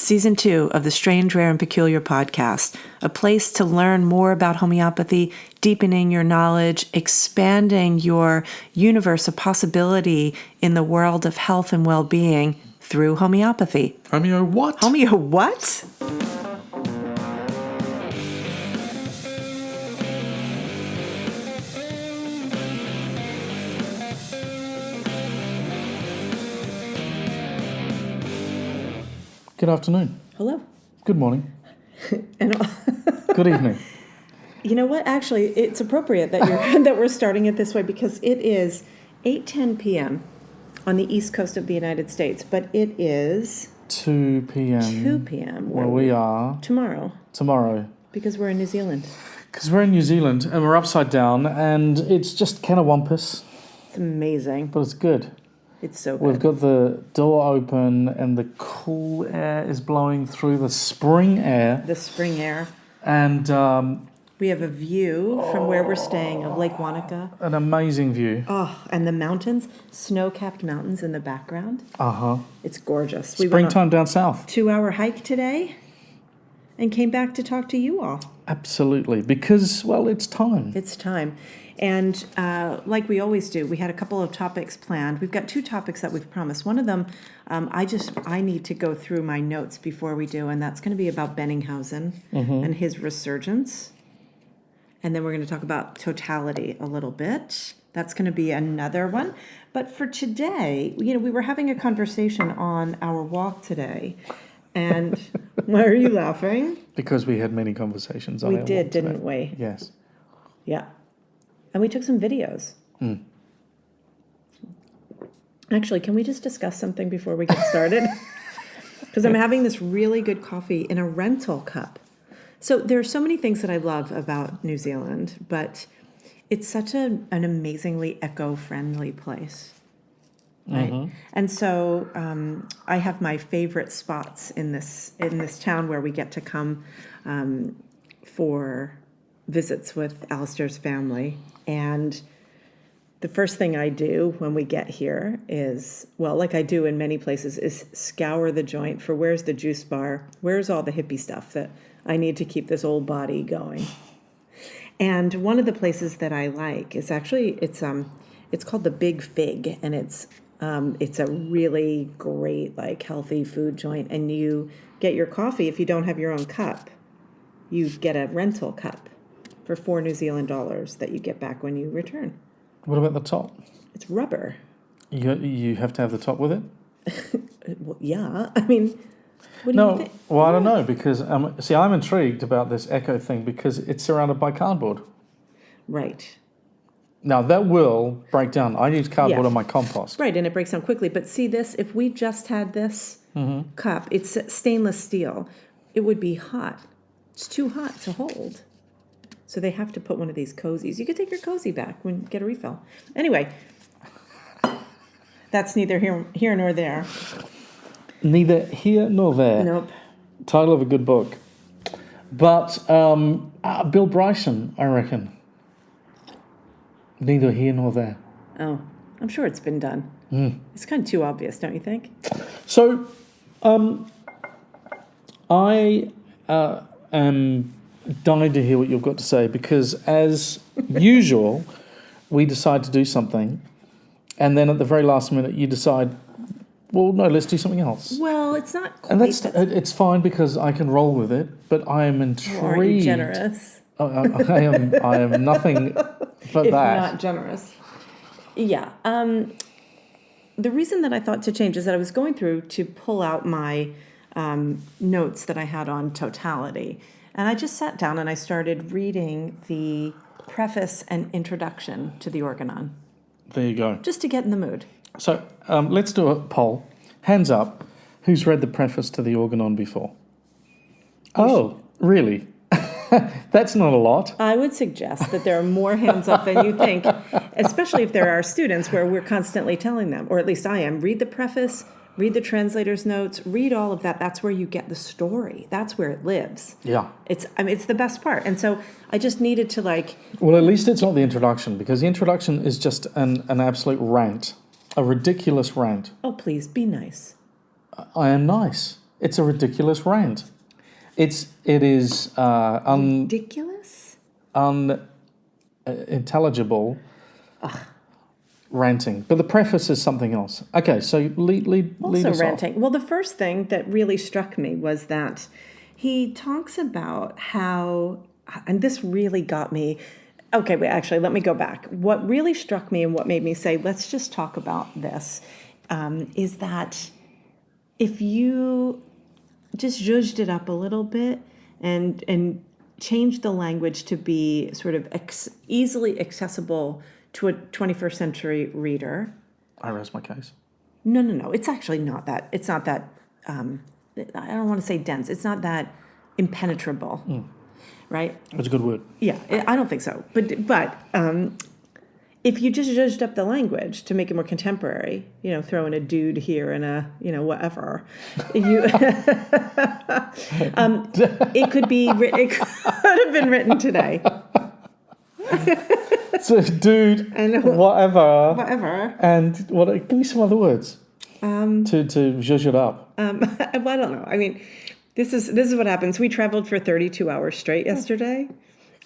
Season 2 of the Strange, Rare, and Peculiar podcast, a place to learn more about homeopathy, deepening your knowledge, expanding your universe of possibility in the world of health and well-being through homeopathy. Homeo what? Homeo what? Good afternoon. Hello. Good morning. And Good evening. you know what? Actually, it's appropriate that you're that we're starting it this way because it is 8:10 p.m. on the east coast of the United States, but it is 2 p.m. 2 p.m. where we are tomorrow because we're in New Zealand. Because we're in New Zealand and we're upside down and it's just Cattywampus. It's amazing. But it's good. It's so good. We've got the door open and the cool air is blowing through the spring air. The spring air. And we have a view from where we're staying of Lake Wanaka. an amazing view. Oh, and the mountains, snow-capped mountains in the background. Uh-huh. It's gorgeous. We Springtime down south. 2-hour hike today and came back to talk to you all. Absolutely. Because, well, it's time. It's time. And like we always do, we had a couple of topics planned. We've got 2 topics that we've promised. One of them, I need to go through my notes before we do, and that's going to be about Benninghausen and his resurgence. And then we're going to talk about totality a little bit. That's going to be another one. But for today, we were having a conversation on our walk today. And why are you laughing? Because we had many conversations on We our did, walk today. didn't we? Yes. Yeah. And we took some videos. Actually, can we just discuss something before we get started? Because I'm having this really good coffee in a rental cup. So there are so many things that I love about New Zealand, but it's such an amazingly eco-friendly place. Right? And so I have my favorite spots in this town where we get to come for visits with Alastair's family. And the first thing I do when we get here is, well, like I do in many places, is scour the joint for where's the juice bar, where's all the hippie stuff that I need to keep this old body going. And one of the places that I like is actually, it's called the Big Fig, and it's a really great, like, healthy food joint. And you get your coffee, if you don't have your own cup, you get a rental cup for $4 New Zealand that you get back when you return. What about the top? It's rubber. You have to have the top with it? Well, yeah. I mean, what do you think? Well, I don't know, because, I'm intrigued about this eco thing because it's surrounded by cardboard. Right. Now, that will break down. I use cardboard on my compost. Right, and it breaks down quickly. But see this, if we just had this cup, it's stainless steel, it would be hot. It's too hot to hold. So they have to put one of these cozies. You could take your cozy back when you get a refill. Anyway, that's neither here nor there. Neither here nor there. Nope. Title of a good book. But Bill Bryson, I reckon. Neither here nor there. Oh, I'm sure it's been done. It's kind of too obvious, don't you think? So, I am dying to hear what you've got to say because, as usual, we decide to do something, and then at the very last minute you decide, well, no, let's do something else. Well, it's not quite. And it's fine because I can roll with it, but I am intrigued. Are you generous? I am nothing but if that. Not generous. Yeah. The reason that I thought to change is that I was going through to pull out my notes that I had on totality. And I just sat down and I started reading the preface and introduction to the Organon. There you go. Just to get in the mood. So let's do a poll. Hands up. Who's read the preface to the Organon before? Oh, really? That's not a lot. I would suggest that there are more hands up than you think, especially if there are students where we're constantly telling them, or at least I am, read the preface, read the translator's notes, read all of that. That's where you get the story. That's where it lives. Yeah. It's the best part. And so I just needed to Well, at least it's not the introduction, because the introduction is just an absolute rant, a ridiculous rant. Oh, please, be nice. I am nice. It's a ridiculous rant. It is Ridiculous? unintelligible ranting. But the preface is something else. Okay, so lead Also us ranting. Well, the first thing that really struck me was that he talks about how, and this really got me. Okay, wait, actually, let me go back. What really struck me and what made me say, let's just talk about this, is that if you just zhuzhed it up a little bit and changed the language to be sort of easily accessible to a 21st century reader. I rest my case. No. It's actually not that. It's not that, I don't want to say dense. It's not that impenetrable, right? That's a good word. Yeah, I don't think so. But if you just zhuzhed up the language to make it more contemporary, throw in a dude here and a, whatever, it could have been written today. So, dude, whatever, and give me some other words to zhuzh it up. Well, I don't know. I mean, this is what happens. We traveled for 32 hours straight yesterday.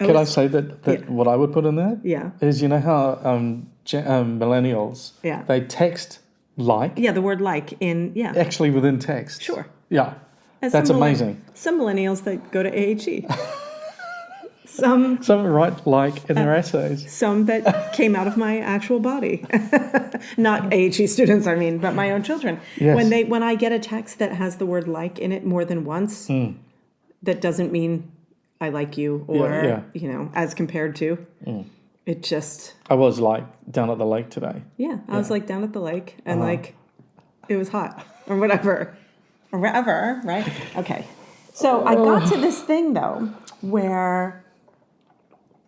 I say that what I would put in there? Yeah. Is how millennials, they text like. Yeah, the word like in, actually within text. Sure. Yeah. That's amazing. Some millennials that go to AHE. Some write like in their essays. Some that came out of my actual body. Not AHE students, but my own children. Yes. When I get a text that has the word like in it more than once, that doesn't mean I like you or, as compared to. It just... I was down at the lake today. Yeah, I was down at the lake and it was hot or whatever. Or whatever, right? Okay. So I got to this thing, though, where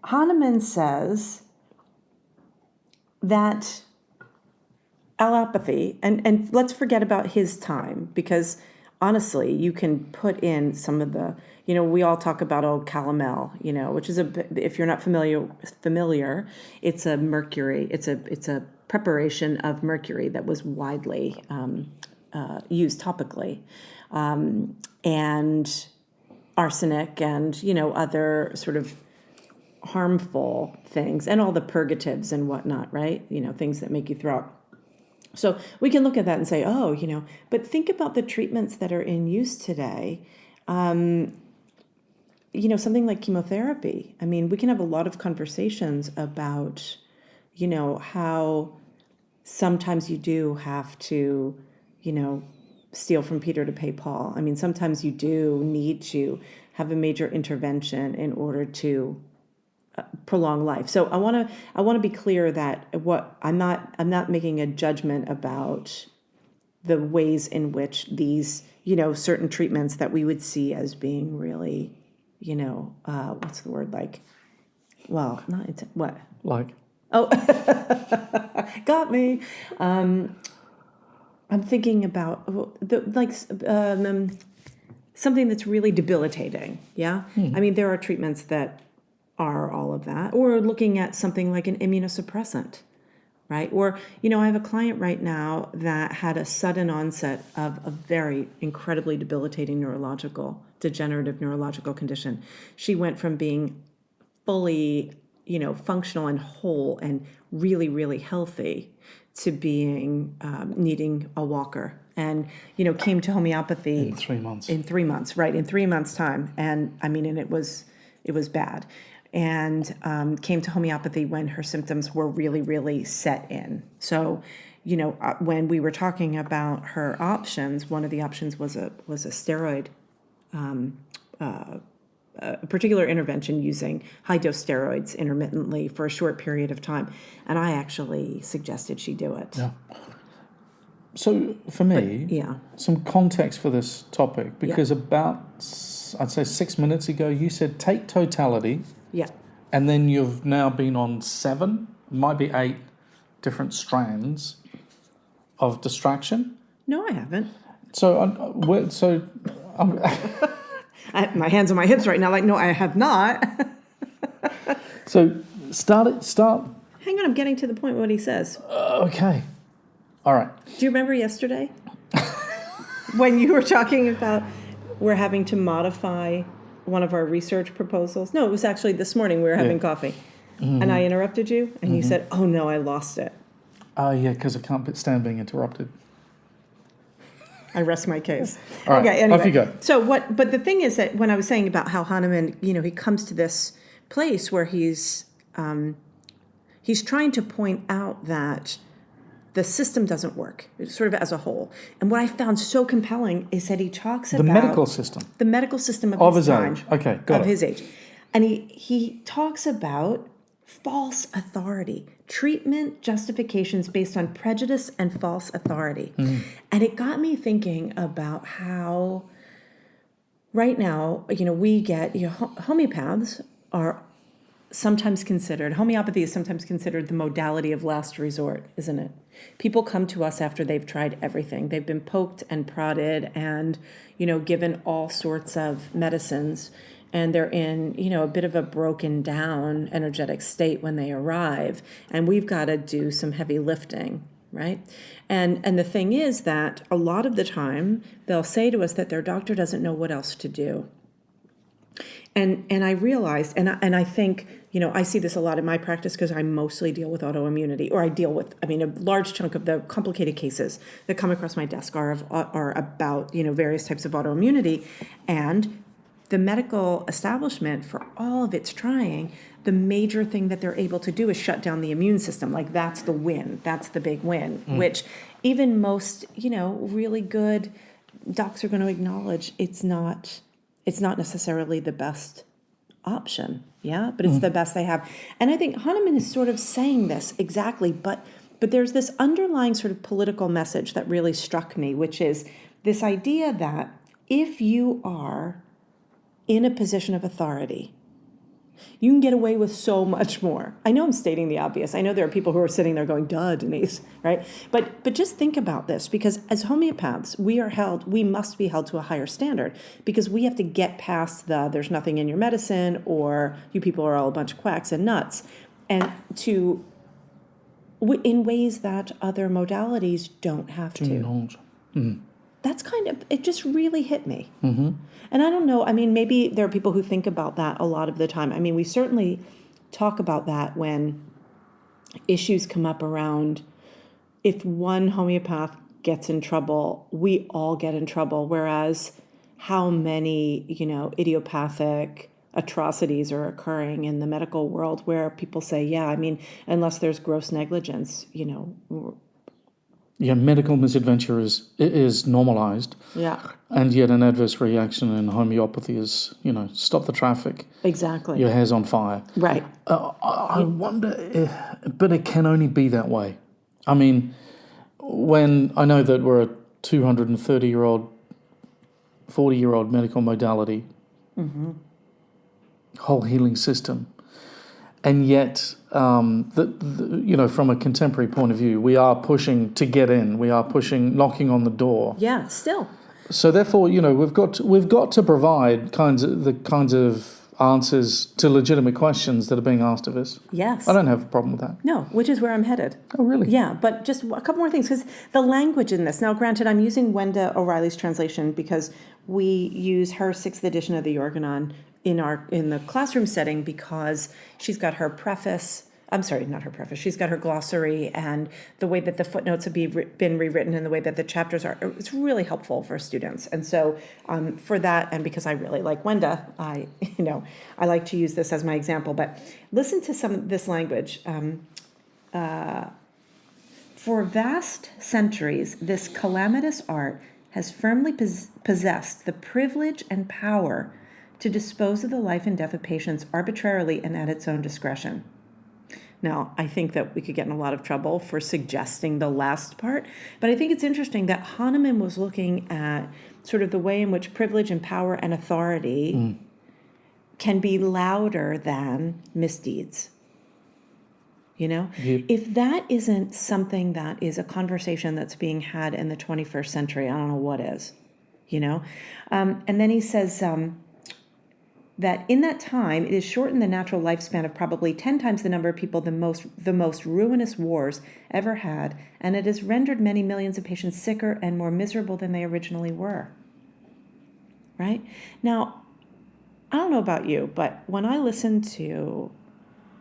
Hahnemann says that allopathy, and let's forget about his time, because honestly, you can put in some of the, we all talk about old calomel, which is if you're not familiar, it's a mercury, it's a preparation of mercury that was widely used topically, and arsenic and, other sort of harmful things and all the purgatives and whatnot, right? Things that make you throw up. So we can look at that and say, but think about the treatments that are in use today. Something like chemotherapy. We can have a lot of conversations about, how sometimes you do have to, steal from Peter to pay Paul. Sometimes you do need to have a major intervention in order to prolong life. So I want to be clear that I'm not making a judgment about the ways in which these, certain treatments that we would see as being really, what's the word like? Well, what? Like. Oh, got me. I'm thinking about something that's really debilitating. Yeah. There are treatments that are all of that, or looking at something like an immunosuppressant, right? Or, I have a client right now that had a sudden onset of a very incredibly debilitating degenerative neurological condition. She went from being fully, functional and whole and really, really healthy to being, needing a walker, and, came to homeopathy in 3 months. In 3 months, right? In 3 months' time. And and it was bad. And came to homeopathy when her symptoms were really, really set in. So, when we were talking about her options, one of the options was a steroid, a particular intervention using high-dose steroids intermittently for a short period of time. And I actually suggested she do it. Yeah. So for me, some context for this topic, because about, I'd say 6 minutes ago, you said take totality. Yeah. And then you've now been on 7, might be 8 different strands of distraction. No, I haven't. My hands on my hips right now, no, I have not. So start. Hang on, I'm getting to the point of what he says. Okay. All right. Do you remember yesterday? when you were talking about we're having to modify one of our research proposals. No, it was actually this morning we were having coffee. And I interrupted you, and you said, oh, no, I lost it. Oh, yeah, because I can't stand being interrupted. I rest my case. All right, Okay, anyway. off you go. So but the thing is that when I was saying about how Hahnemann, he comes to this place where he's trying to point out that the system doesn't work, sort of as a whole. And what I found so compelling is that he talks about The medical system. The medical system Of his his time. age. Okay, got of it. his age. And he talks about false authority, treatment justifications based on prejudice and false authority. And it got me thinking about how right now, we get, homeopaths are sometimes considered, homeopathy is sometimes considered the modality of last resort, isn't it? People come to us after they've tried everything. They've been poked and prodded and, given all sorts of medicines. And they're in, a bit of a broken down energetic state when they arrive. And we've got to do some heavy lifting, right? And the thing is that a lot of the time they'll say to us that their doctor doesn't know what else to do. And I realized, and I think, I see this a lot in my practice because I mostly deal with autoimmunity, or a large chunk of the complicated cases that come across my desk are about, various types of autoimmunity. And the medical establishment, for all of its trying, the major thing that they're able to do is shut down the immune system. Like, that's the win. That's the big win, which even most, really good docs are going to acknowledge it's not necessarily the best option. Yeah, but it's the best they have. And I think Hahnemann is sort of saying this exactly, but there's this underlying sort of political message that really struck me, which is this idea that if you are in a position of authority, you can get away with so much more. I know I'm stating the obvious. I know there are people who are sitting there going, duh, Denise, right? But just think about this, because as homeopaths, we must be held to a higher standard, because we have to get past there's nothing in your medicine, or you people are all a bunch of quacks and nuts, and in ways that other modalities don't have to. That's it just really hit me. And I don't know, maybe there are people who think about that a lot of the time. We certainly talk about that when issues come up around if one homeopath gets in trouble, we all get in trouble, whereas how many, idiopathic atrocities are occurring in the medical world where people say, yeah, unless there's gross negligence, Yeah, medical misadventure is normalized. Yeah. And yet an adverse reaction in homeopathy is, stop the traffic. Exactly. Your hair's on fire. Right. I wonder, but it can only be that way. When I know that we're a 230-year-old, 40-year-old medical modality, whole healing system, and yet, from a contemporary point of view, we are pushing to get in. We are knocking on the door. Yeah, still. So therefore, we've got to provide the kinds of answers to legitimate questions that are being asked of us. Yes. I don't have a problem with that. No, which is where I'm headed. Oh, really? Yeah, but just a couple more things, because the language in this. Now, granted, I'm using Wenda O'Reilly's translation because we use her 6th edition of the Organon in the classroom setting, because she's got her preface. I'm sorry, not her preface. She's got her glossary, and the way that the footnotes have been rewritten and the way that the chapters are, it's really helpful for students. And so for that, and because I really like Wenda, I like to use this as my example. But listen to some of this language. For vast centuries, this calamitous art has firmly possessed the privilege and power to dispose of the life and death of patients arbitrarily and at its own discretion. Now, I think that we could get in a lot of trouble for suggesting the last part, but I think it's interesting that Hahnemann was looking at sort of the way in which privilege and power and authority can be louder than misdeeds. Yep. If that isn't something that is a conversation that's being had in the 21st century, I don't know what is, And then he says, that in that time, it has shortened the natural lifespan of probably 10 times the number of people the most ruinous wars ever had, and it has rendered many millions of patients sicker and more miserable than they originally were. Right? Now, I don't know about you, but when I listen to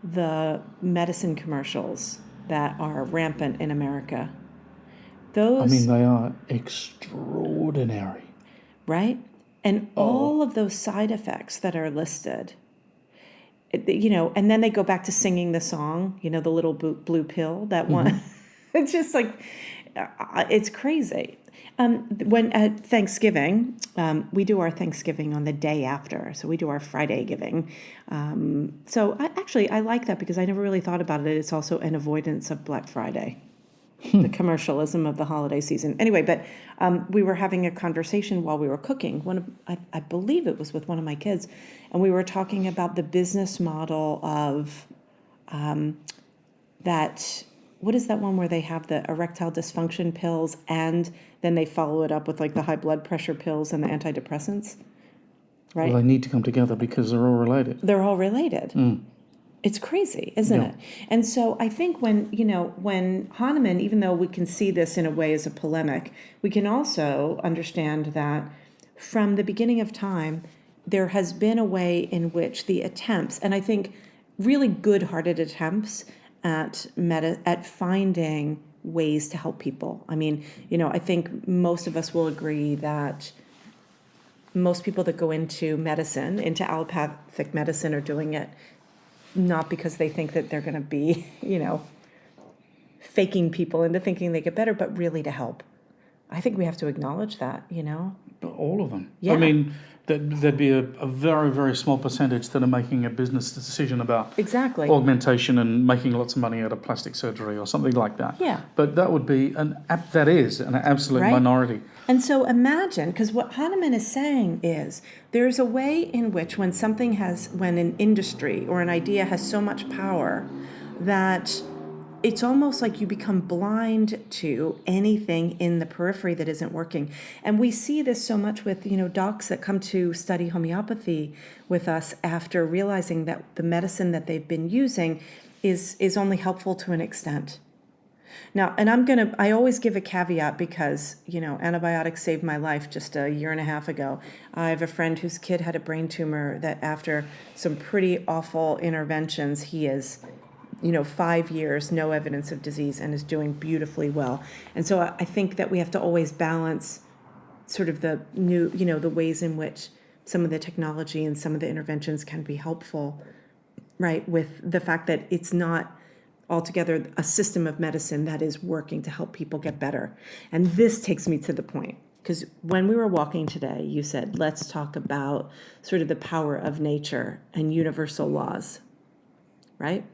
the medicine commercials that are rampant in America, those... they are extraordinary. Right? And all of those side effects that are listed, and then they go back to singing the song, the little blue pill, that one. It's just like, it's crazy. When at Thanksgiving, we do our Thanksgiving on the day after. So we do our Friday giving. So I like that because I never really thought about it. It's also an avoidance of Black Friday. The commercialism of the holiday season. Anyway, but we were having a conversation while we were cooking. I believe it was with one of my kids, and we were talking about the business model of that. What is that one where they have the erectile dysfunction pills and then they follow it up with like the high blood pressure pills and the antidepressants? Right. Well, they need to come together because they're all related. They're all related. It's crazy, isn't it? And so I think when Hahnemann, even though we can see this in a way as a polemic, we can also understand that from the beginning of time, there has been a way in which the attempts, and I think really good-hearted attempts at finding ways to help people. I think most of us will agree that most people that go into medicine, into allopathic medicine, are doing it not because they think that they're going to be, faking people into thinking they get better, but really to help. I think we have to acknowledge that, All of them. Yeah. There'd be a very, very small percentage that are making a business decision about Exactly. augmentation and making lots of money out of plastic surgery or something like that. Yeah. But that would be that is an absolute Right? minority. And so imagine, because what Hahnemann is saying is there's a way in which when an industry or an idea has so much power that it's almost like you become blind to anything in the periphery that isn't working. And we see this so much with, docs that come to study homeopathy with us after realizing that the medicine that they've been using is only helpful to an extent. Now, and I always give a caveat because, antibiotics saved my life just a year and a half ago. I have a friend whose kid had a brain tumor that after some pretty awful interventions, he is 5 years, no evidence of disease, and is doing beautifully well. And so I think that we have to always balance sort of the new, the ways in which some of the technology and some of the interventions can be helpful, right, with the fact that it's not altogether a system of medicine that is working to help people get better. And this takes me to the point, because when we were walking today, you said, let's talk about sort of the power of nature and universal laws, right?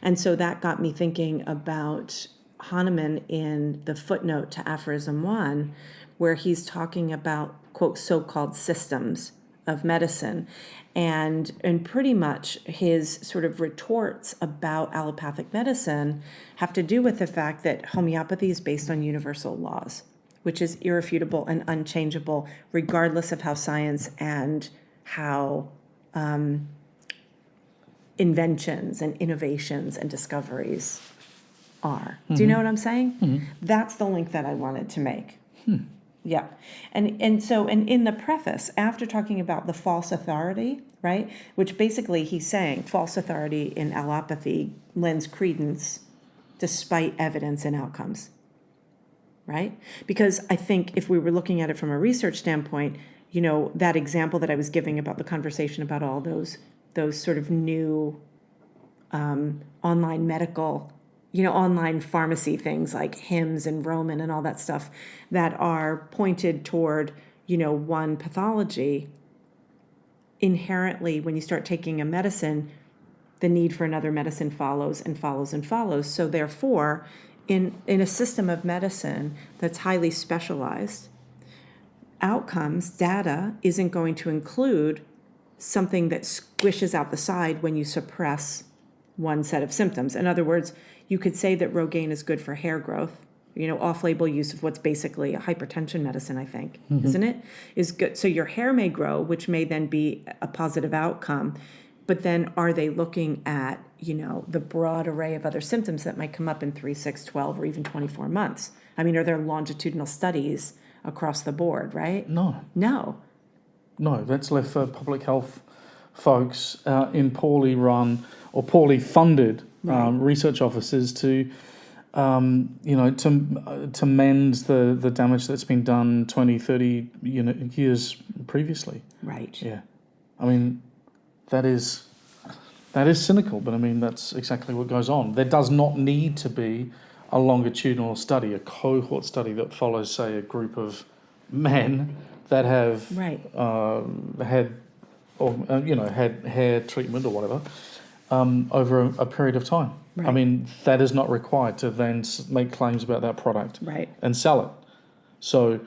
And so that got me thinking about Hahnemann in the footnote to Aphorism 1, where he's talking about, quote, so-called systems of medicine. And pretty much his sort of retorts about allopathic medicine have to do with the fact that homeopathy is based on universal laws, which is irrefutable and unchangeable, regardless of how science and how inventions and innovations and discoveries are. Do you know what I'm saying? That's the link that I wanted to make. Yeah. And so in the preface, after talking about the false authority, right, which basically he's saying false authority in allopathy lends credence despite evidence and outcomes, right? Because I think if we were looking at it from a research standpoint, that example that I was giving about the conversation about all those sort of new online medical, online pharmacy things like Hims and Roman and all that stuff that are pointed toward, one pathology. Inherently, when you start taking a medicine, the need for another medicine follows and follows and follows. So therefore, in a system of medicine that's highly specialized, outcomes, data, isn't going to include something that squishes out the side when you suppress one set of symptoms. In other words, you could say that Rogaine is good for hair growth, off-label use of what's basically a hypertension medicine, I think, isn't it? Is good. So your hair may grow, which may then be a positive outcome. But then are they looking at, the broad array of other symptoms that might come up in 3, 6, 12, or even 24 months? I mean, are there longitudinal studies across the board, right? No. No. No, that's left for public health folks in poorly run or poorly funded research offices to mend the damage that's been done 20, 30 years previously. Right. Yeah. I mean, that is cynical, but I mean, that's exactly what goes on. There does not need to be a longitudinal study, a cohort study that follows, say, a group of men that have had hair treatment or whatever over a period of time. Right. I mean, that is not required to then make claims about that product and sell it. So,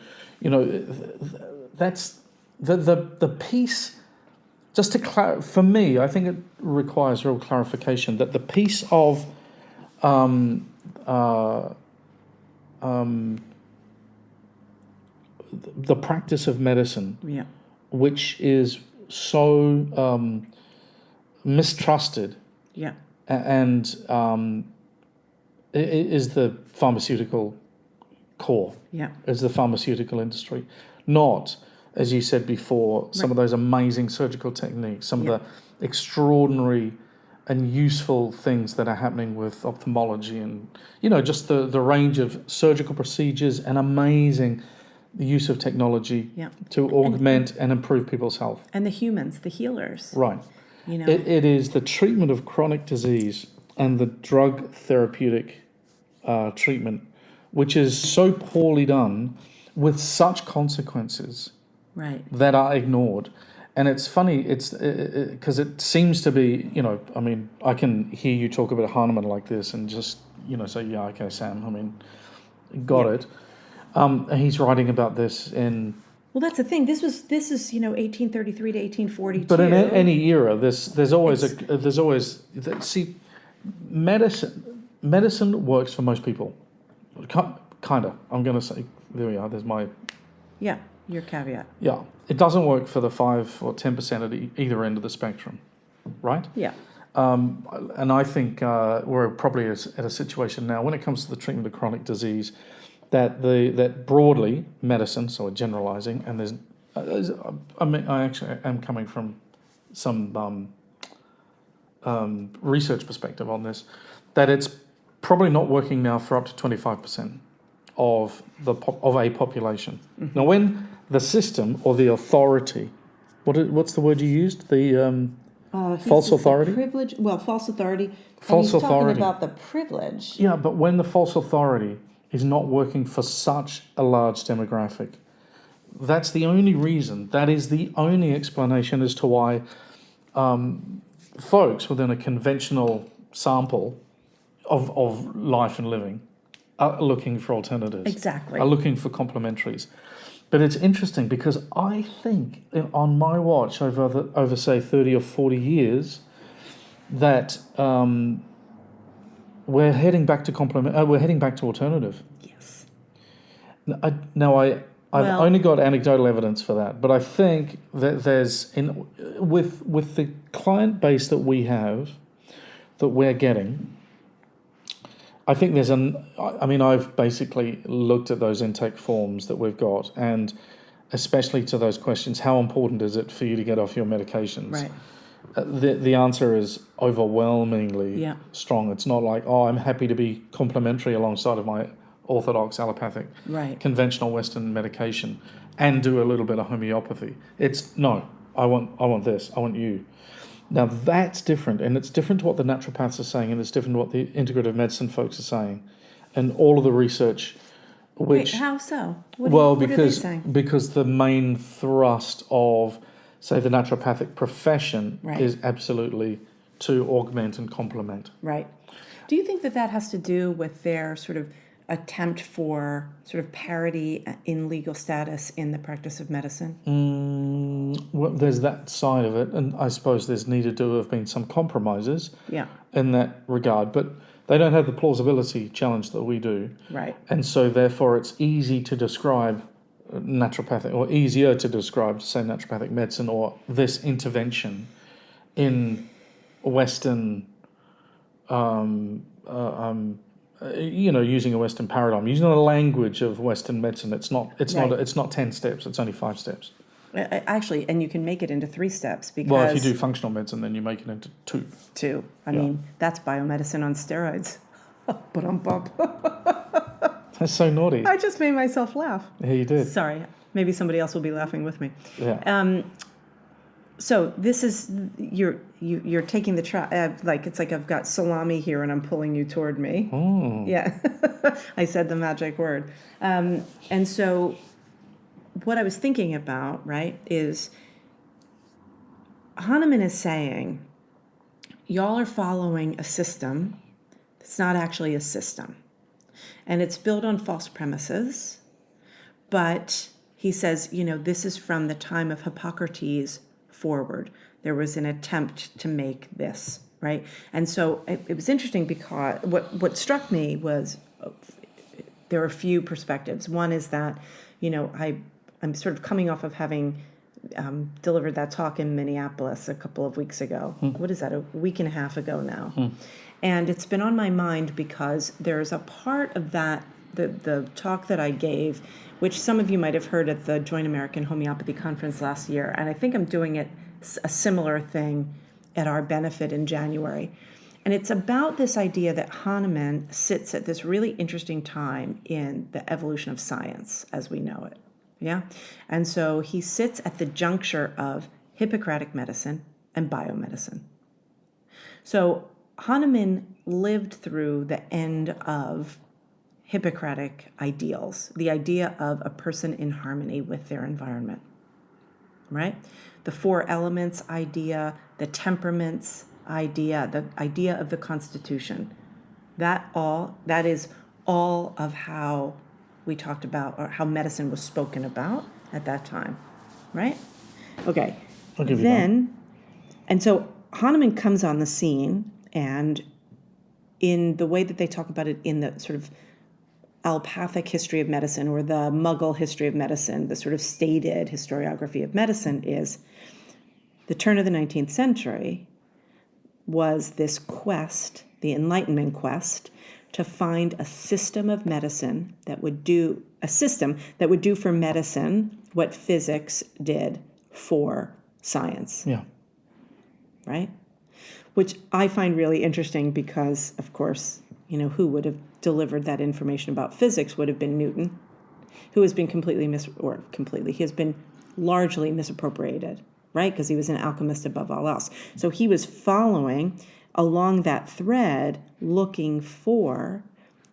that's the piece. Just to for me, I think it requires real clarification that the piece of the practice of medicine, which is so mistrusted, and is the pharmaceutical core, is the pharmaceutical industry, not, as you said before, some of those amazing surgical techniques, some of the extraordinary and useful things that are happening with ophthalmology and, just the range of surgical procedures and amazing use of technology to augment and improve people's health. And the humans, the healers. Right. It is the treatment of chronic disease and the drug therapeutic treatment, which is so poorly done with such consequences that are ignored. And it's funny, because it seems to be, I mean, I can hear you talk about Hahnemann like this and just, say, yeah, okay, Sam, I mean, got it. He's writing about this in... Well, that's the thing. This is 1833 to 1842. But in any era, there's always see, medicine works for most people. Kind of. I'm going to say, there we are. There's my... Yeah, your caveat. Yeah. It doesn't work for the 5 or 10% at either end of the spectrum, right? Yeah. And I think we're probably at a situation now when it comes to the treatment of chronic disease that broadly medicine, so we're generalizing, and there's I actually am coming from some research perspective on this, that it's probably not working now for up to 25% of a population. Mm-hmm. Now, when the system or the authority, what's the word you used? The false authority? Privilege. Well, false authority. False and he's authority. Talking about the privilege. Yeah, but when the false authority is not working for such a large demographic, that's the only reason, that is the only explanation as to why folks within a conventional sample of life and living are looking for alternatives. Exactly. Are looking for complementaries. But it's interesting because I think on my watch over say 30 or 40 years that we're heading back to we're heading back to alternative. Yes. I've only got anecdotal evidence for that, but I think that there's with the client base that we have, that we're getting, I think there's I've basically looked at those intake forms that we've got, and especially to those questions, how important is it for you to get off your medications? Right. The answer is overwhelmingly strong. It's not like, I'm happy to be complementary alongside of my orthodox allopathic conventional Western medication and do a little bit of homeopathy. It's no, I want this, I want you. Now that's different, and it's different to what the naturopaths are saying, and it's different to what the integrative medicine folks are saying, and all of the research. Which, wait, how so? What are they saying? Because the main thrust of, say, the naturopathic profession is absolutely to augment and complement. Right. Do you think that has to do with their sort of attempt for sort of parity in legal status in the practice of medicine? there's that side of it, and I suppose there's needed to have been some compromises Yeah. in that regard, but they don't have the plausibility challenge that we do. Right. And so therefore it's easy to describe naturopathic, or easier to describe, to say naturopathic medicine or this intervention in Western, using a Western paradigm, using the language of Western medicine. It's not Right. 10 steps, it's only 5 steps. Actually, and you can make it into 3 steps because... Well, if you do functional medicine, then you make it into 2. 2. I mean, that's biomedicine on steroids. Ba-dum-bum. That's so naughty. I just made myself laugh. Yeah, you did. Sorry. Maybe somebody else will be laughing with me. Yeah. So this is you're taking the like it's like I've got salami here and I'm pulling you toward me. Oh. Yeah, I said the magic word. And so what I was thinking about, right, is Hahnemann is saying y'all are following a system that's not actually a system, and it's built on false premises. But he says, this is from the time of Hippocrates forward. There was an attempt to make this, right? And so it was interesting because what struck me was there are a few perspectives. One is that, I'm sort of coming off of having delivered that talk in Minneapolis a couple of weeks ago. What is that, a week and a half ago now? And it's been on my mind because there's a part of that, the talk that I gave, which some of you might have heard at the Joint American Homeopathy Conference last year, and I think I'm doing a similar thing at our benefit in January. And it's about this idea that Hahnemann sits at this really interesting time in the evolution of science as we know it. Yeah? And so he sits at the juncture of Hippocratic medicine and biomedicine. So Hahnemann lived through the end of Hippocratic ideals, the idea of a person in harmony with their environment, right? The 4 elements idea, the temperaments idea, the idea of the Constitution. That is all of how we talked about, or how medicine was spoken about at that time, right? Okay. I'll give you that. And so Hahnemann comes on the scene, and in the way that they talk about it in the sort of allopathic history of medicine, or the Muggle history of medicine, the sort of stated historiography of medicine, is the turn of the 19th century was this quest, the Enlightenment quest, to find a system of medicine that would do for medicine what physics did for science. Yeah. Right? Which I find really interesting because, of course, who would have delivered that information about physics would have been Newton, who has been he has been largely misappropriated, right? Because he was an alchemist above all else. So he was following along that thread, looking for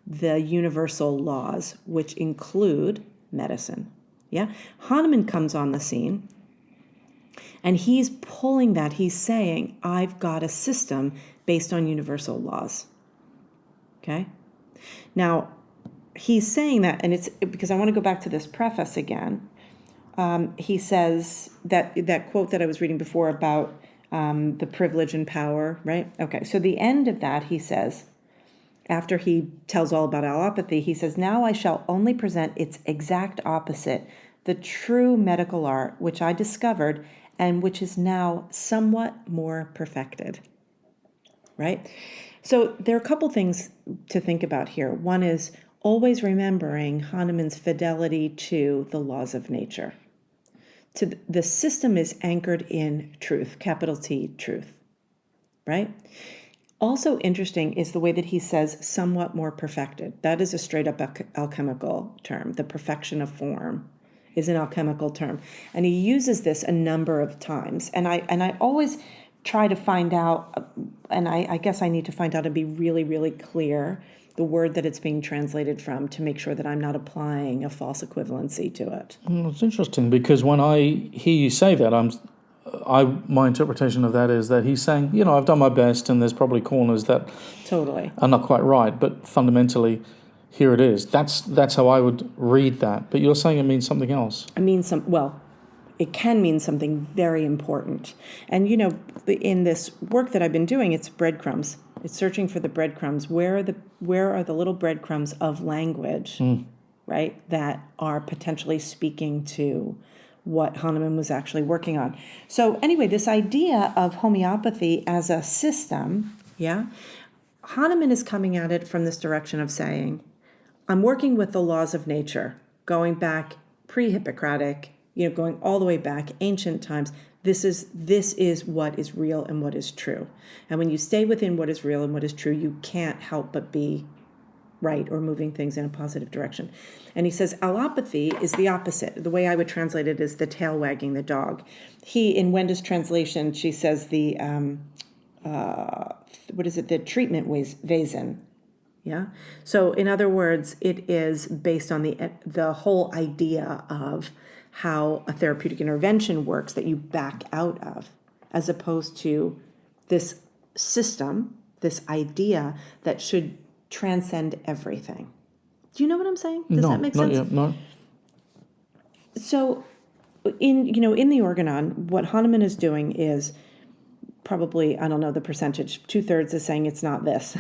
the universal laws, which include medicine. Yeah? Hahnemann comes on the scene, and he's pulling that. He's saying, I've got a system based on universal laws. Okay? Now, he's saying that, and it's because I want to go back to this preface again. He says that quote that I was reading before about the privilege and power, right? Okay, so the end of that, he says, after he tells all about allopathy, he says, now I shall only present its exact opposite, the true medical art, which I discovered and which is now somewhat more perfected, right? So there are a couple things to think about here. One is always remembering Hahnemann's fidelity to the laws of nature. The system is anchored in truth, capital T, truth, right? Also interesting is the way that he says somewhat more perfected. That is a straight up alchemical term. The perfection of form is an alchemical term. And he uses this a number of times. And I always try to find out, and I guess I need to find out and be really, really clear the word that it's being translated from to make sure that I'm not applying a false equivalency to it. It's interesting because when I hear you say that, my interpretation of that is that he's saying, I've done my best and there's probably corners that totally are not quite right, but fundamentally, here it is. That's how I would read that. But you're saying it means something else. I mean, it can mean something very important. And, in this work that I've been doing, it's breadcrumbs. It's searching for the breadcrumbs. Where are the little breadcrumbs of language, right, that are potentially speaking to what Hahnemann was actually working on. So anyway, this idea of homeopathy as a system, Hahnemann is coming at it from this direction of saying, I'm working with the laws of nature, going back pre-Hippocratic, going all the way back, ancient times. This is what is real and what is true. And when you stay within what is real and what is true, you can't help but be right or moving things in a positive direction. And he says allopathy is the opposite. The way I would translate it is the tail wagging the dog. In Wenda's translation, she says the treatment Wesen. Yeah. So in other words, it is based on the whole idea of how a therapeutic intervention works that you back out of, as opposed to this system, this idea that should transcend everything. Do you know what I'm saying? Does that make sense? Not yet, no. So in the Organon, what Hahnemann is doing is probably, I don't know the percentage, 2/3 is saying it's not this.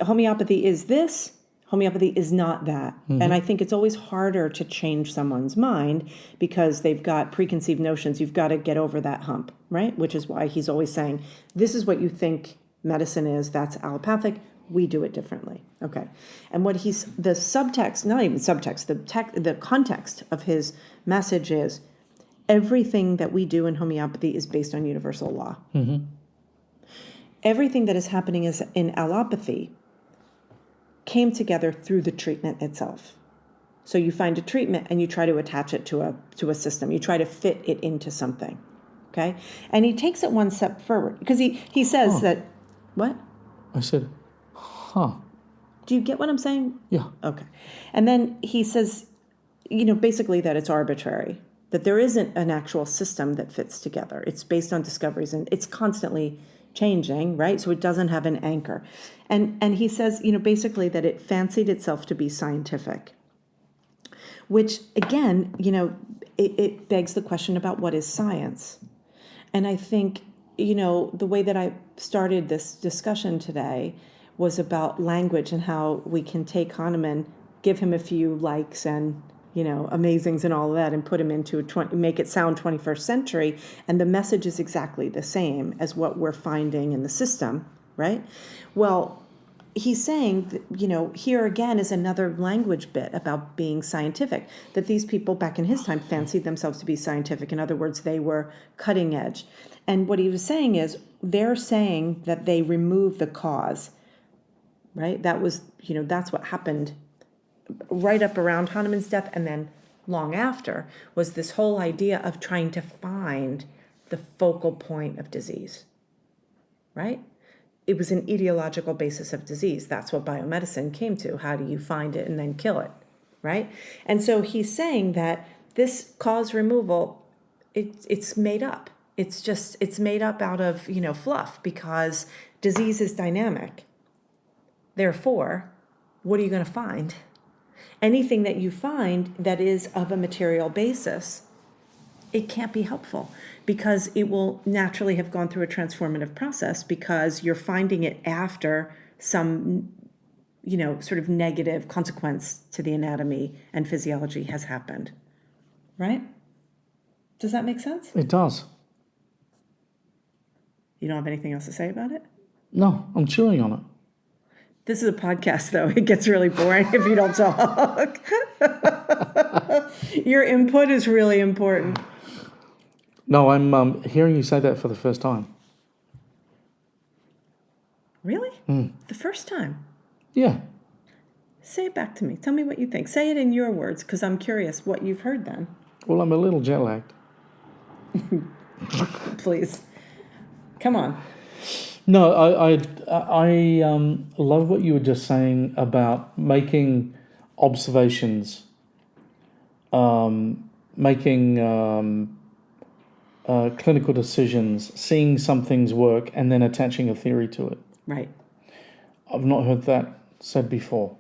Homeopathy is this, homeopathy is not that. And I think it's always harder to change someone's mind because they've got preconceived notions. You've got to get over that hump, right? Which is why he's always saying, this is what you think medicine is, that's allopathic, we do it differently. Okay. And the subtext, not even subtext, the context of his message is, everything that we do in homeopathy is based on universal law. Everything that is happening in allopathy came together through the treatment itself. So you find a treatment and you try to attach it to a system. You try to fit it into something. Okay? And he takes it one step forward because he says that, what? I said, huh. Do you get what I'm saying? Yeah. Okay. And then he says, basically that it's arbitrary, that there isn't an actual system that fits together. It's based on discoveries and it's constantly changing, right? So it doesn't have an anchor. And he says, basically that it fancied itself to be scientific, which again, it begs the question about what is science. And I think, the way that I started this discussion today was about language and how we can take Hahnemann, give him a few likes and amazings and all of that, and put him into make it sound 21st century, and the message is exactly the same as what we're finding in the system, right? Well, he's saying that, here again is another language bit about being scientific, that these people back in his time fancied themselves to be scientific. In other words, they were cutting edge. And what he was saying is, they're saying that they remove the cause, right? That was, that's what happened right up around Hahnemann's death, and then long after, was this whole idea of trying to find the focal point of disease, right? It was an etiological basis of disease. That's what biomedicine came to. How do you find it and then kill it, right? And so he's saying that this cause removal, it's made up. It's made up out of, fluff, because disease is dynamic. Therefore, what are you going to find? Anything that you find that is of a material basis, it can't be helpful because it will naturally have gone through a transformative process, because you're finding it after some, sort of negative consequence to the anatomy and physiology has happened. Right? Does that make sense? It does. You don't have anything else to say about it? No, I'm chewing on it. This is a podcast, though. It gets really boring if you don't talk. Your input is really important. No, I'm hearing you say that for the first time. Really? The first time? Yeah. Say it back to me. Tell me what you think. Say it in your words, because I'm curious what you've heard then. Well, I'm a little jet-lagged. Please. Come on. No, I love what you were just saying about making observations, making clinical decisions, seeing some things work, and then attaching a theory to it. Right. I've not heard that said before,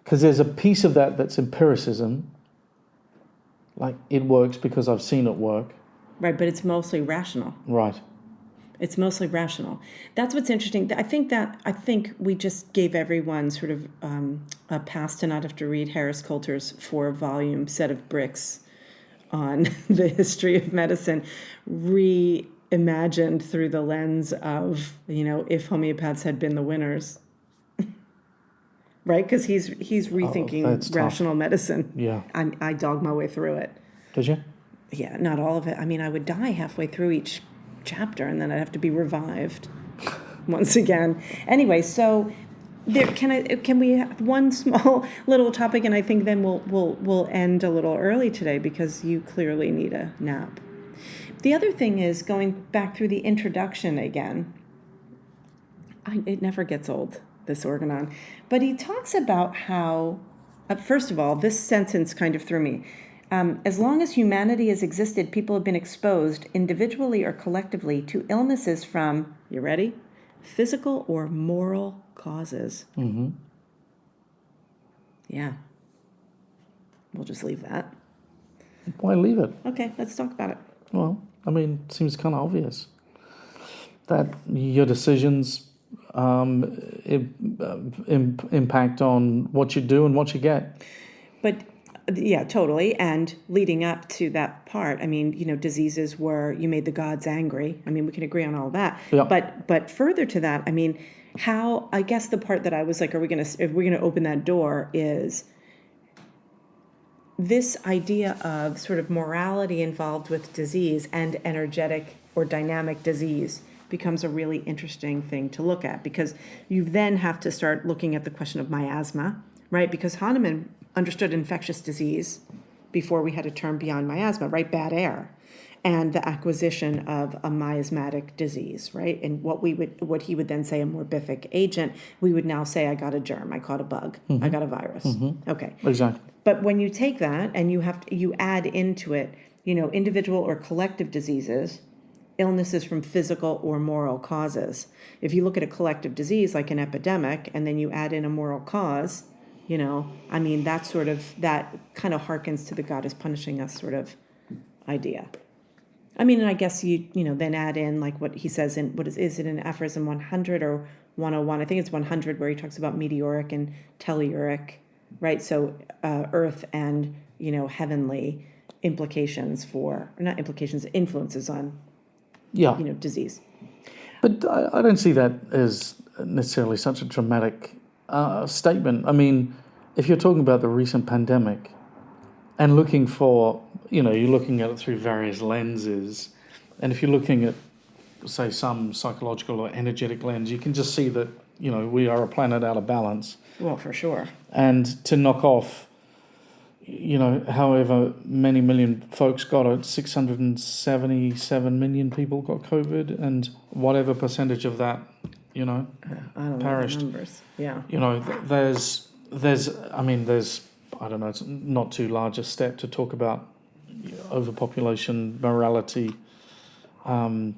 because there's a piece of that that's empiricism, Like, it works because I've seen it work. Right, but it's mostly rational. Right. It's mostly rational. That's what's interesting. I think we just gave everyone sort of a pass to not have to read Harris Coulter's 4-volume set of bricks on the history of medicine, reimagined through the lens of, if homeopaths had been the winners. Right? Because he's rethinking rational medicine. Yeah. I dog my way through it. Did you? Yeah, not all of it. I mean, I would die halfway through each chapter, and then I'd have to be revived once again. Anyway, so can we have one small little topic, and I think then we'll end a little early today because you clearly need a nap. The other thing is going back through the introduction again. It never gets old, this Organon, but he talks about how, first of all, this sentence kind of threw me. As long as humanity has existed, people have been exposed, individually or collectively, to illnesses from, you ready? Physical or moral causes. Mm-hmm. Yeah. We'll just leave that. Why leave it? Okay, let's talk about it. Well, I mean, it seems kind of obvious that your decisions impact on what you do and what you get. But yeah, totally. And leading up to that part, I mean, diseases where you made the gods angry. I mean, we can agree on all that. Yeah. But further to that, I mean, I guess the part that I was like, if we're gonna open that door, is this idea of sort of morality involved with disease and energetic or dynamic disease becomes a really interesting thing to look at, because you then have to start looking at the question of miasma, right? Because Hahnemann understood infectious disease before we had a term beyond miasma, right? Bad air, and the acquisition of a miasmatic disease, right? And what he would then say a morbific agent, we would now say, I got a germ, I caught a bug, Mm-hmm. I got a virus. Mm-hmm. Okay. Exactly. But when you take that and you add into it, individual or collective diseases, illnesses from physical or moral causes. If you look at a collective disease like an epidemic, and then you add in a moral cause, I mean, that kind of harkens to the God is punishing us sort of idea. I mean, and I guess you then add in like what he says in, is it in aphorism 100 or 101? I think it's 100, where he talks about meteoric and telluric, right? So earth and, heavenly influences on, disease. But I don't see that as necessarily such a dramatic statement. I mean, if you're talking about the recent pandemic and looking for, you're looking at it through various lenses, and if you're looking at, say, some psychological or energetic lens, you can just see that, we are a planet out of balance. Well, for sure. And to knock off, however many million folks got it, 677 million people got COVID, and whatever percentage of that, I don't perished. know the numbers. Yeah. There's I don't know, it's not too large a step to talk about overpopulation, morality, and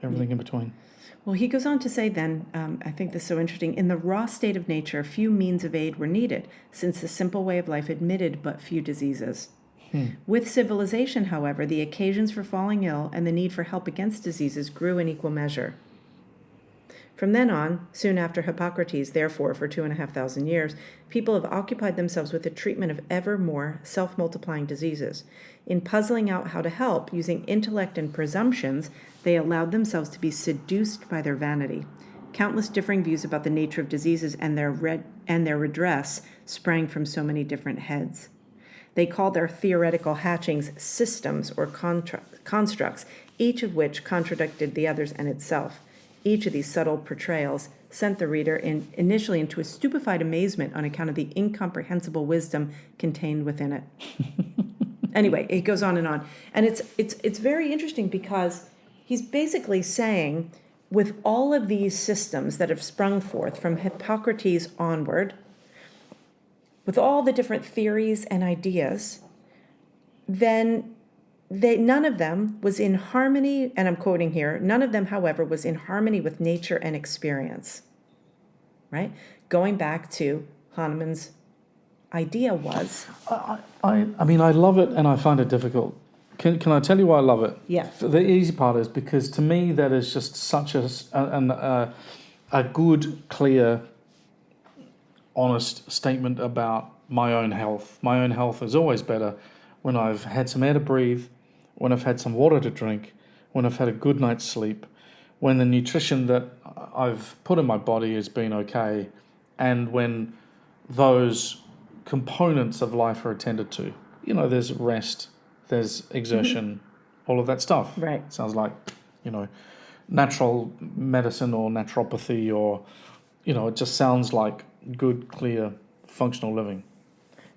everything in between. Well, he goes on to say then, I think this is so interesting, in the raw state of nature, few means of aid were needed, since the simple way of life admitted but few diseases. With civilization, however, the occasions for falling ill and the need for help against diseases grew in equal measure. From then on, soon after Hippocrates, therefore, for 2,500 years, people have occupied themselves with the treatment of ever more self-multiplying diseases. In puzzling out how to help, using intellect and presumptions, they allowed themselves to be seduced by their vanity. Countless differing views about the nature of diseases and their redress sprang from so many different heads. They called their theoretical hatchings systems or constructs, each of which contradicted the others and itself. Each of these subtle portrayals sent the reader initially into a stupefied amazement on account of the incomprehensible wisdom contained within it. Anyway, it goes on. And it's very interesting, because he's basically saying, with all of these systems that have sprung forth from Hippocrates onward, with all the different theories and ideas, then none of them was in harmony, and I'm quoting here, none of them, however, was in harmony with nature and experience, right? Going back to Hahnemann's idea was. I mean, I love it and I find it difficult. Can I tell you why I love it? Yeah. The easy part is because to me that is just such a good, clear, honest statement about my own health. My own health is always better when I've had some air to breathe, when I've had some water to drink, when I've had a good night's sleep, when the nutrition that I've put in my body has been okay, and when those components of life are attended to. You know, there's rest, there's exertion, all of that stuff. Right. Sounds like, you know, natural medicine or naturopathy, or, you know, it just sounds like good, clear, functional living.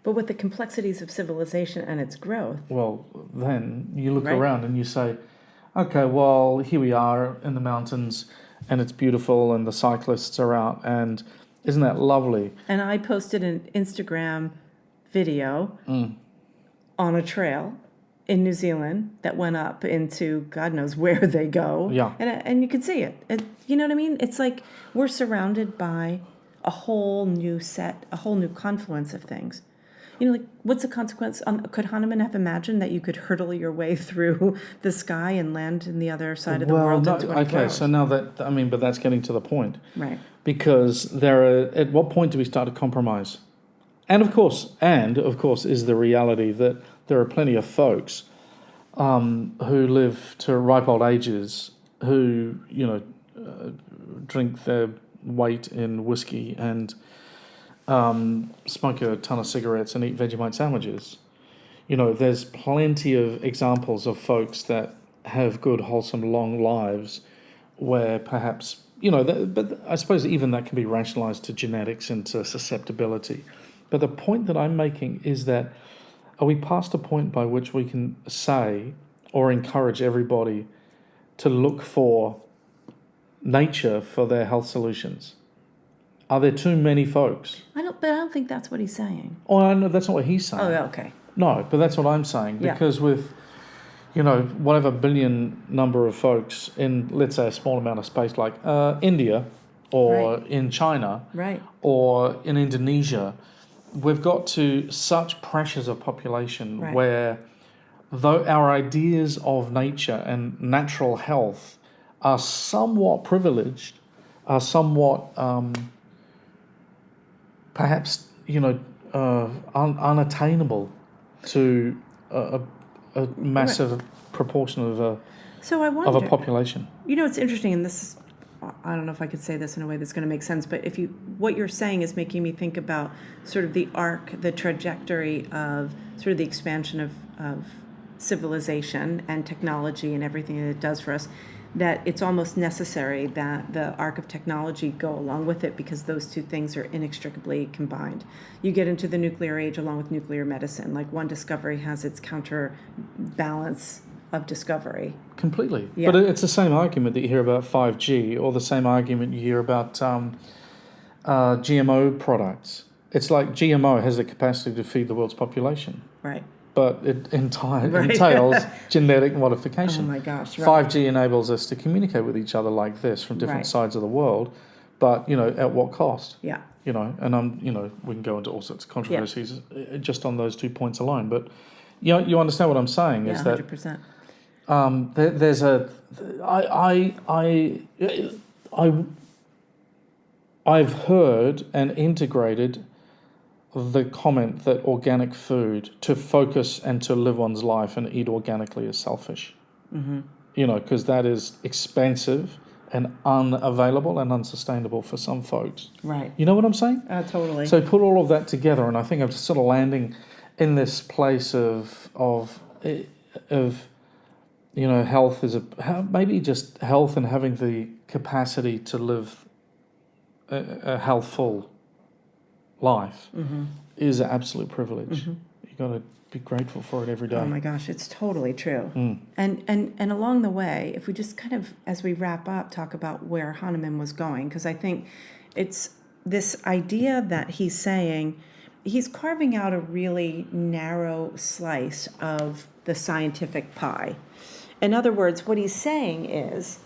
But with the complexities of civilization and its growth. Well, then you look Right. around and you say, okay, well, here we are in the mountains and it's beautiful and the cyclists are out and isn't that lovely? And I posted an Instagram video on a trail in New Zealand that went up into God knows where they go. Yeah. And you can see it. You know what I mean? It's like we're surrounded by a whole new confluence of things. You know, like, what's the consequence? Could Hahnemann have imagined that you could hurdle your way through the sky and land in the other side of the world in 24 hours? So now that, I mean, but that's getting to the point. Right. Because at what point do we start to compromise? And of course, is the reality that there are plenty of folks who live to ripe old ages who, you know, drink their weight in whiskey and smoke a ton of cigarettes and eat Vegemite sandwiches. You know, there's plenty of examples of folks that have good, wholesome, long lives where perhaps, you know, but I suppose even that can be rationalized to genetics and to susceptibility. But the point that I'm making is that are we past a point by which we can say or encourage everybody to look for nature for their health solutions? Are there too many folks? I don't think that's what he's saying. Oh, I know that's not what he's saying. Oh, okay. No, but that's what I'm saying. Yeah. Because with, you know, whatever billion number of folks in, let's say, a small amount of space like India or in China or in Indonesia, we've got to such pressures of population where though our ideas of nature and natural health are somewhat privileged, are somewhat perhaps, you know, unattainable to a massive proportion of a population. You know, it's interesting, and this is, I don't know if I could say this in a way that's going to make sense, but what you're saying is making me think about sort of the arc, the trajectory of sort of the expansion of civilization and technology and everything that it does for us, that it's almost necessary that the arc of technology go along with it because those two things are inextricably combined. You get into the nuclear age along with nuclear medicine. Like one discovery has its counterbalance of discovery. Completely. Yeah. But it's the same argument that you hear about 5G or the same argument you hear about GMO products. It's like GMO has the capacity to feed the world's population. Right. But it entails genetic modification. Oh my gosh, right. 5G enables us to communicate with each other like this from different sides of the world, but, you know, at what cost? Yeah. You know, and you know, we can go into all sorts of controversies just on those 2 points alone, but you know, you understand what I'm saying is 100%. that there's I've heard and integrated the comment that organic food, to focus and to live one's life and eat organically, is selfish. Mm-hmm. You know, because that is expensive and unavailable and unsustainable for some folks. Right. You know what I'm saying? Totally. So put all of that together, and I think I'm just sort of landing in this place of you know, health is maybe just health and having the capacity to live a healthful life is an absolute privilege. You've got to be grateful for it every day. Oh my gosh, it's totally true. And along the way, if we just kind of, as we wrap up, talk about where Hahnemann was going, because I think it's this idea that he's saying, he's carving out a really narrow slice of the scientific pie. In other words, what he's saying is,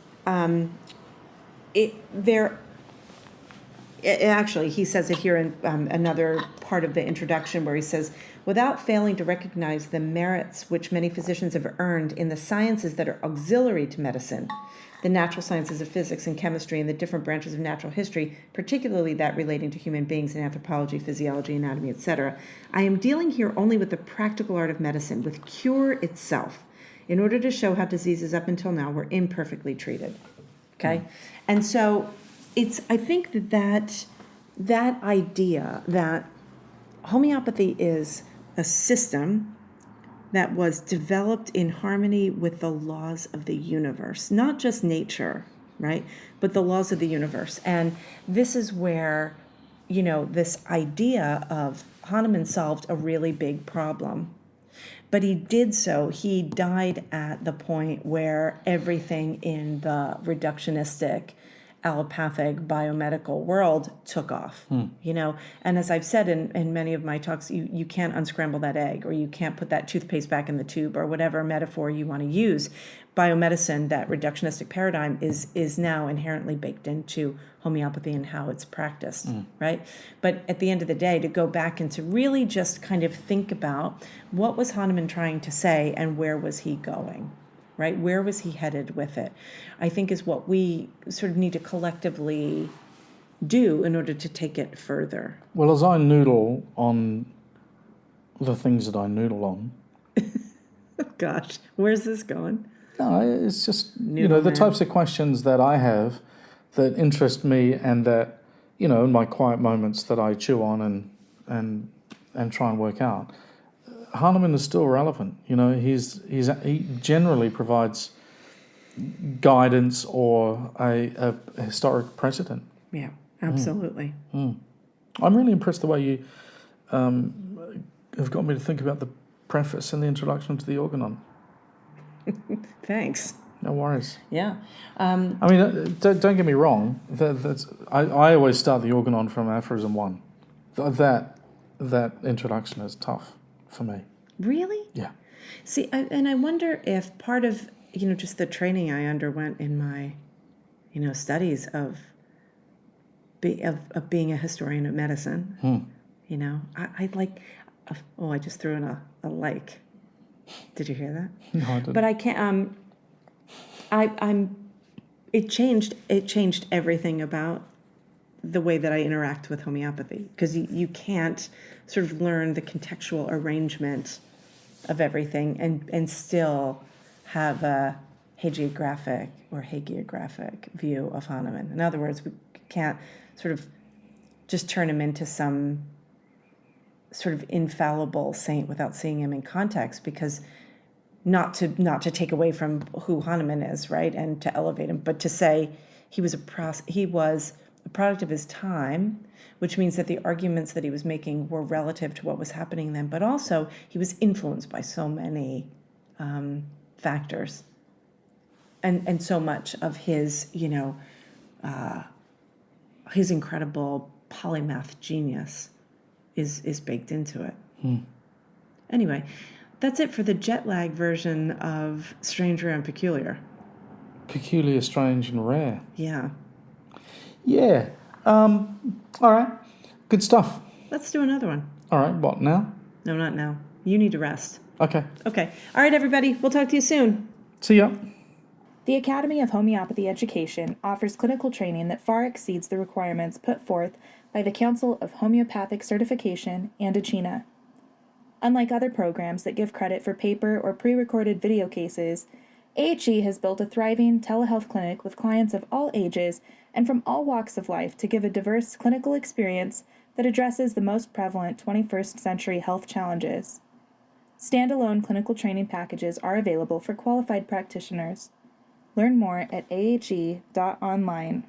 Actually, he says it here in another part of the introduction where he says, without failing to recognize the merits which many physicians have earned in the sciences that are auxiliary to medicine, the natural sciences of physics and chemistry and the different branches of natural history, particularly that relating to human beings in anthropology, physiology, anatomy, etc., I am dealing here only with the practical art of medicine, with cure itself, in order to show how diseases up until now were imperfectly treated. Okay? And so I think that idea that homeopathy is a system that was developed in harmony with the laws of the universe, not just nature, right? But the laws of the universe. And this is where, this idea of Hahnemann solved a really big problem. But he died at the point where everything in the reductionistic, allopathic, biomedical world took off, And as I've said in many of my talks, you can't unscramble that egg, or you can't put that toothpaste back in the tube, or whatever metaphor you want to use. Biomedicine, that reductionistic paradigm, is now inherently baked into homeopathy and how it's practiced, right? But at the end of the day, to go back and to really just kind of think about what was Hahnemann trying to say and where was he going, right? Where was he headed with it? I think is what we sort of need to collectively do in order to take it further. Well, as I noodle on the things that I noodle on. Gosh, where's this going? No, it's just, Noodle the man. types of questions that I have that interest me and that, in my quiet moments that I chew on and try and work out. Hahnemann is still relevant. He generally provides guidance or a historic precedent. Yeah, absolutely. I'm really impressed the way you have got me to think about the preface and the introduction to the Organon. Thanks. No worries. Yeah. I mean, don't get me wrong. I always start the Organon from aphorism 1. That introduction is tough for me. Really? Yeah. See, I wonder if part of, just the training I underwent in my, studies of being a historian of medicine, I like, I just threw in a like. Did you hear that? No, I didn't. But I can't, it changed everything about the way that I interact with homeopathy, because you can't sort of learn the contextual arrangement of everything and still have a hagiographic view of Hahnemann. In other words, we can't sort of just turn him into some sort of infallible saint without seeing him in context, because not to take away from who Hahnemann is, right, and to elevate him, but to say he was a product of his time, which means that the arguments that he was making were relative to what was happening then, but also he was influenced by so many factors, and so much of his his incredible polymath genius is baked into it. Anyway, that's it for the jet lag version of Strange, Rare, and Peculiar. Peculiar, strange, and rare. Yeah. Yeah. All right. Good stuff. Let's do another one. All right. What now? No, not now. You need to rest. Okay. Okay. All right, everybody. We'll talk to you soon. See ya. The Academy of Homeopathy Education offers clinical training that far exceeds the requirements put forth by the Council of Homeopathic Certification and ACHINA. Unlike other programs that give credit for paper or pre-recorded video cases, AHE has built a thriving telehealth clinic with clients of all ages and from all walks of life to give a diverse clinical experience that addresses the most prevalent 21st century health challenges. Standalone clinical training packages are available for qualified practitioners. Learn more at ahe.online.